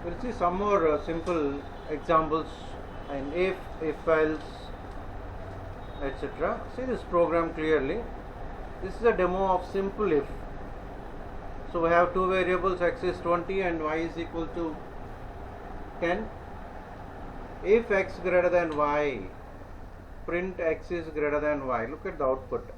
We'll see some more simple examples in if else, etc. See this program clearly. This is a demo of simple if. So we have two variables, x is 20 and y is equal to 10. If x greater than y, print x is greater than y. Look at the output.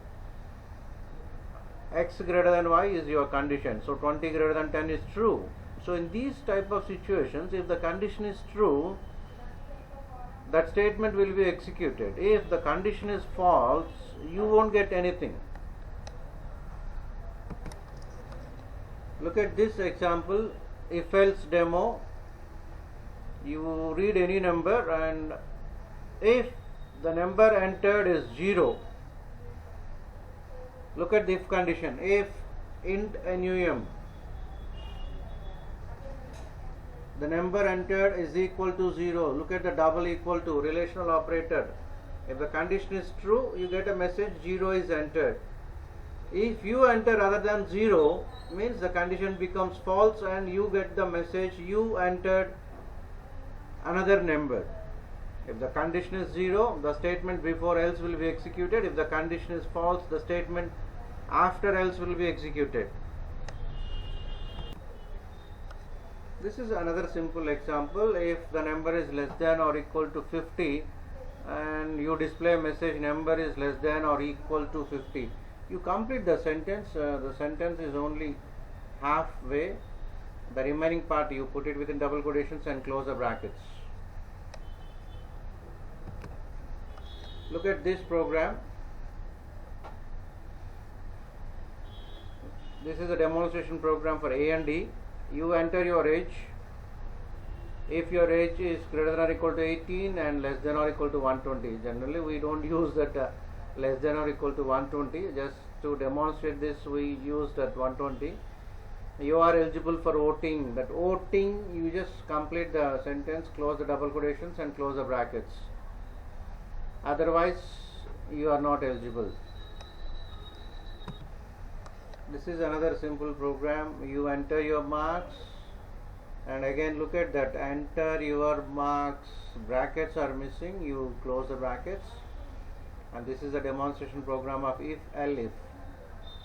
X greater than y is your condition. So 20 greater than 10 is true. So in these type of situations, if the condition is true, that statement will be executed. If the condition is false, you won't get anything. Look at this example, if else demo. You read any number and if the number entered is 0, look at the if condition. If int num, the number entered is equal to 0. Look at the double equal to relational operator. If the condition is true, you get a message 0 is entered. If you enter other than 0, means the condition becomes false and you get the message you entered another number. If the condition is 0, the statement before else will be executed. If the condition is false, the statement after else will be executed. This is another simple example. If the number is less than or equal to 50 and you display a message number is less than or equal to 50, you complete the sentence. The sentence is only halfway. The remaining part you put it within double quotations and close the brackets. Look at this program. This is a demonstration program for A and D. You enter your age. If your age is greater than or equal to 18 and less than or equal to 120. Generally we don't use that less than or equal to 120. Just to demonstrate this we use that 120. You are eligible for voting. That voting, you just complete the sentence, close the double quotations and close the brackets. Otherwise you are not eligible. This is another simple program. You enter your marks and again look at that, enter your marks, brackets are missing, you close the brackets. And this is a demonstration program of if else.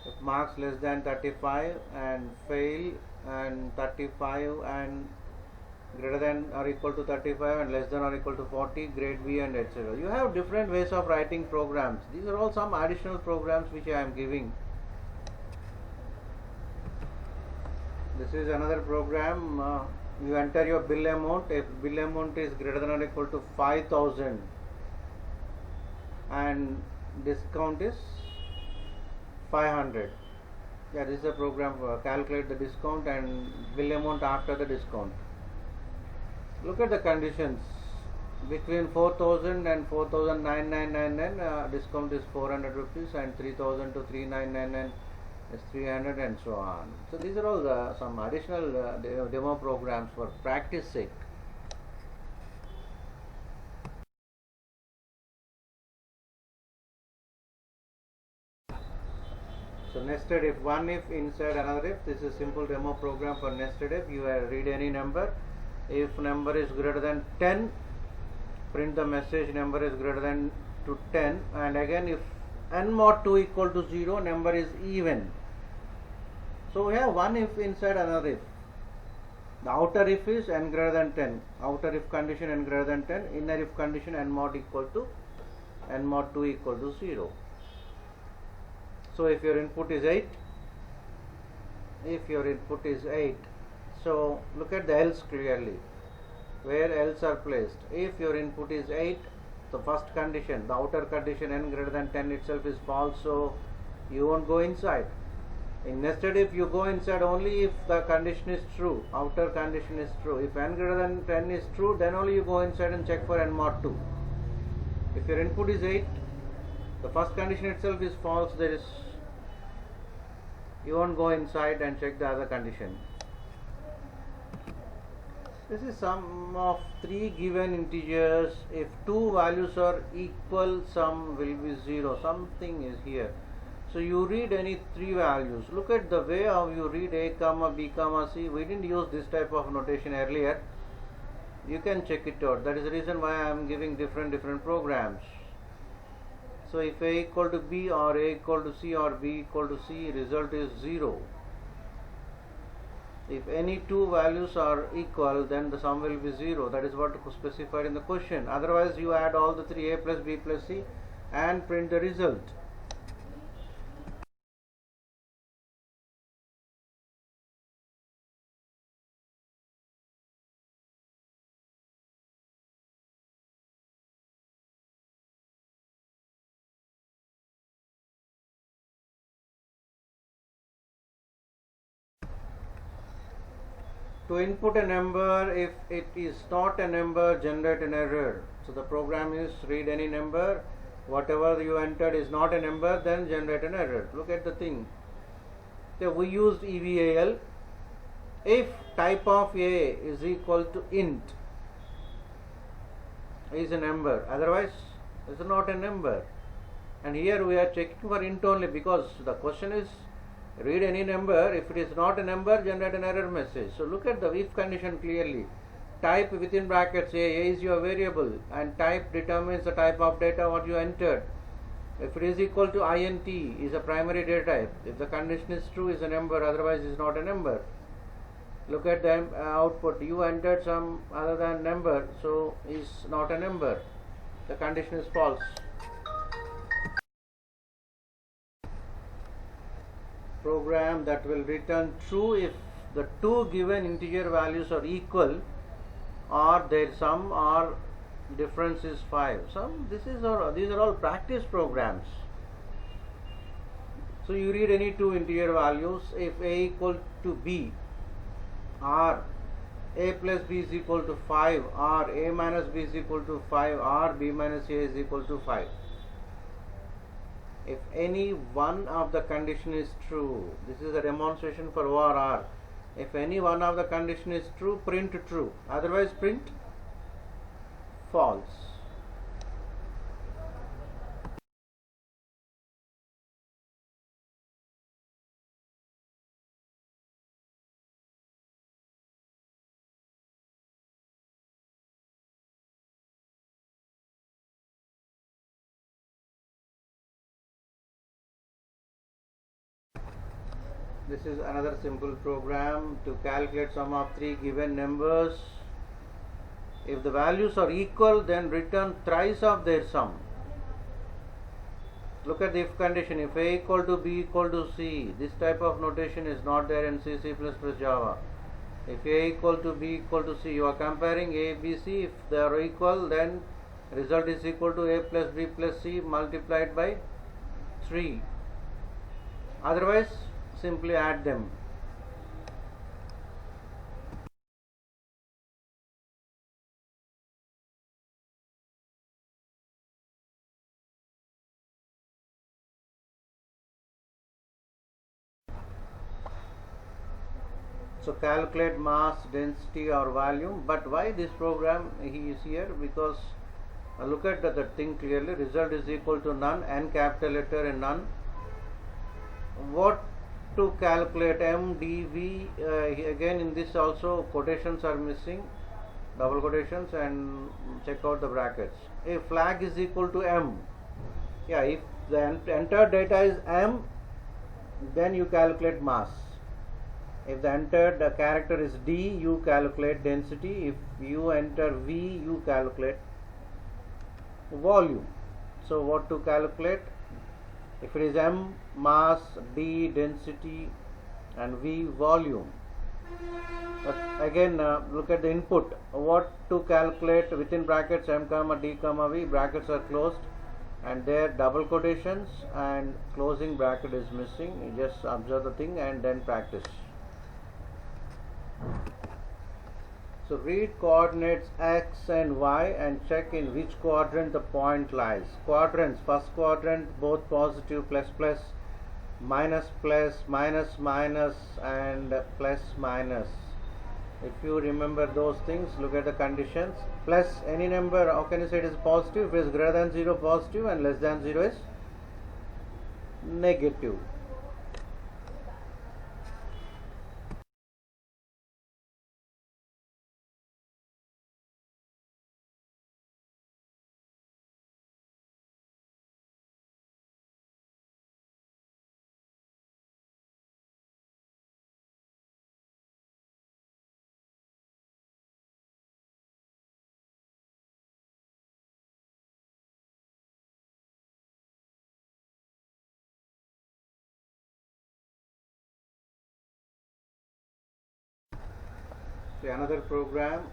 If marks less than 35 and fail, and 35 and greater than or equal to 35 and less than or equal to 40, grade B and etc. You have different ways of writing programs. These are all some additional programs which I am giving. This is another program. You enter your bill amount. If bill amount is greater than or equal to 5,000 and discount is 500. Yeah, this is a program for calculate the discount and bill amount after the discount. Look at the conditions. Between 4,000 and 4,999, discount is 400 rupees, and 3,000 to 3,999 is 300, and so on. So these are all some additional demo programs for practice sake. So nested if, one if inside another if. This is simple demo program for nested if. You read any number. If number is greater than 10, print the message number is greater than to 10, and again if n mod 2 equal to 0, number is even. So we have one if inside another if. The outer if is n greater than 10, outer if condition n greater than 10, inner if condition n mod equal to n mod 2 equal to 0. So if your input is 8, so look at the else clearly, where else are placed. If your input is 8, the first condition, the outer condition n greater than 10 itself is false, so you won't go inside. In nested if, you go inside only if the condition is true, outer condition is true. If n greater than 10 is true, then only you go inside and check for n mod 2. If your input is 8, the first condition itself is false, you won't go inside and check the other condition. This is sum of 3 given integers. If two values are equal, sum will be 0. Something is here. So you read any three values. Look at the way how you read a comma b comma c. We didn't use this type of notation earlier. You can check it out. That is the reason why I am giving different programs. So if a equal to b or a equal to c or b equal to c, result is 0. If any two values are equal, then the sum will be 0. That is what specified in the question. Otherwise you add all the three, a plus b plus c, and print the result. To input a number, if it is not a number, generate an error. So the program is read any number, whatever you entered is not a number, then generate an error. Look at the thing. So we used EVAL. If type of A is equal to int, is a number, otherwise it is not a number. And here we are checking for int only, because the question is read any number. If it is not a number, generate an error message. So look at the if condition clearly. Type within brackets A is your variable, and type determines the type of data what you entered. If it is equal to int, is a primary data type. If the condition is true, is a number, otherwise is not a number. Look at the output. You entered some other than number, so is not a number. The condition is false. Program that will return true if the two given integer values are equal, or their sum or difference is 5. These are all practice programs. So you read any two integer values. If a equal to b, or a plus b is equal to 5, or a minus b is equal to 5, or b minus a is equal to 5. If any one of the condition is true, this is a demonstration for OR. If any one of the condition is true, print true, otherwise print false. This is another simple program to calculate sum of three given numbers. If the values are equal, then return thrice of their sum. Look at the if condition. If a equal to b equal to c, this type of notation is not there in C, C++, Java. If a equal to b equal to c, you are comparing a, b, c. If they are equal, then result is equal to a plus b plus c multiplied by 3. Otherwise, simply add them. So calculate mass, density or volume. But why this program he is here? Because look at the thing clearly. Result is equal to none, n capital letter and none. What to calculate? M, D, V. Again in this also quotations are missing, double quotations, and check out the brackets. If flag is equal to M, if the entered data is M, then you calculate mass. If the entered character is D, you calculate density. If you enter V, you calculate volume. So what to calculate? If it is M, mass, D, density, and V, volume. But again, look at the input. What to calculate? Within brackets M comma D comma V, brackets are closed, and there double quotations and closing bracket is missing. You just observe the thing and then practice. So read coordinates X and Y and check in which quadrant the point lies. Quadrants: first quadrant both positive, plus plus, minus plus, minus minus, and plus minus. If you remember those things, look at the conditions. Plus any number, how can you say it is positive? If it is greater than 0, positive, and less than 0 is negative. So another program,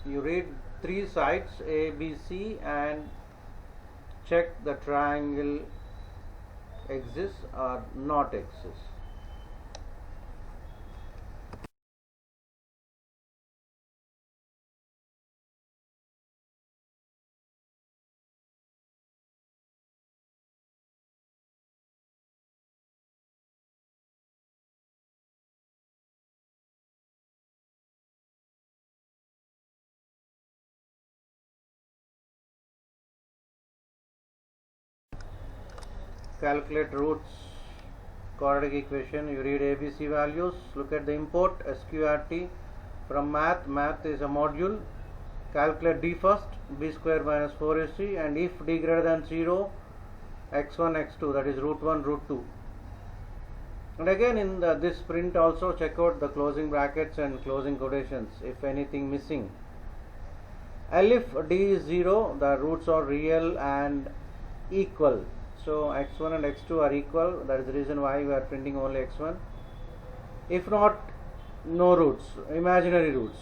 you read three sides A, B, C and check the triangle exists or not exists. Calculate roots, quadratic equation, you read ABC values, look at the import SQRT from math is a module, calculate D first, B square minus 4AC, and if D greater than 0, x1 x2, that is root 1 root 2. And again in this print also check out the closing brackets and closing quotations if anything missing. If D is 0, the roots are real and equal. So x1 and x2 are equal, that is the reason why we are printing only x1. If not, no roots, imaginary roots.